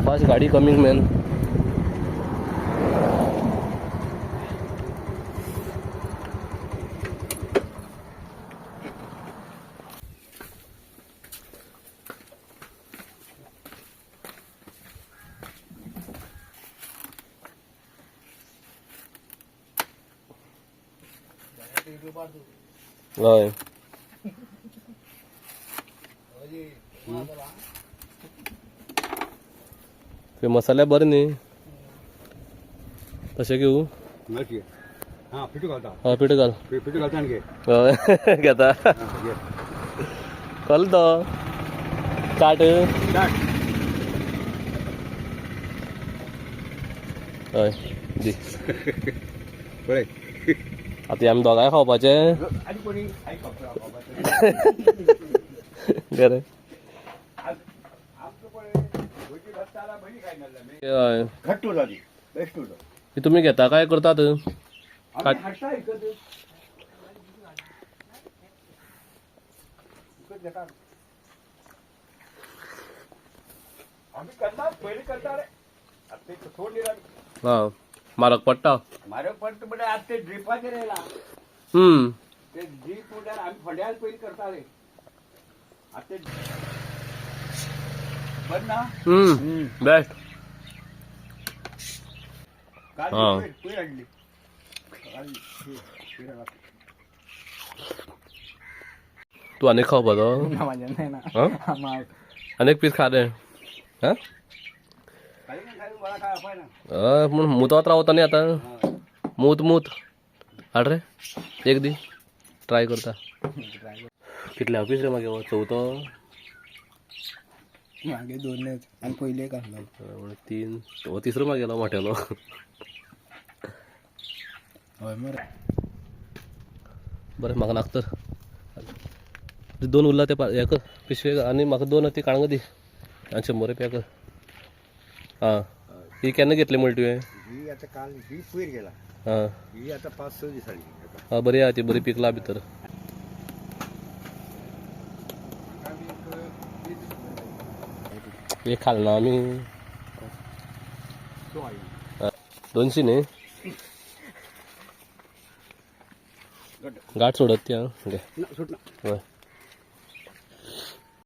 Fast गाडी coming man. हय ते मसाले बरे न्ही तशें घेऊ. हा पिठू घालता. हय पिठो घाल. पिठू घालता आणि घे. हय घेता. कळ्ळें तो चाट. हय दी. पळय आता आमी दोगांय खावपाचे. आनी कोणी आई खावपाचे. बरें. आमचं पळय भजी भाताला भजी काय नाल्ला. हय घट्ट जाली बेस्ट होतो. ती तुमी घेता काय करतात. आमी हाडटा विकत. विकत घेता आमी करता पयलीं करता रे. आतां ते सोड दिला. हां म्हारग पडटा. म्हारग पडटा म्हणजे आतां ते ड्रिपाचेर येयला. ते ड्रीप म्हणल्यार आमी फोंड्यार पयलीं करताले. आतां ते बरें ना. बेस्ट. काल हां. पयर हाडली. तू आनीक खावपाचो. म्हाजें नाही ना. हां आनीक पीस खा रे. हां हय पूण मुतोत रावता न्ही आतां. मूत हाड रे एक दी ट्राय करता. कितले ऑफिस रे मागे चवथो. मागे दोनच आनी पयले एक आहलो. 3 हो तिसरो मागेलो मोठेलो. हय मरे. बरें म्हाका नाका तर 2 उरला ते हे कर पिशवे आनी म्हाका 2 ती काळंग दी आनी 100 रुपया कर. हां ही केन्ना घेतली म्हणली तुवें. ही आता काल ही पयर गेला. हां ही आता 5-6 दीस जाली. हां बरी आहा ती बरी पिकला भितर. एक खालना आमी. 200 न्ही. गाठ सोडत ती. हां घे. सुटना. हय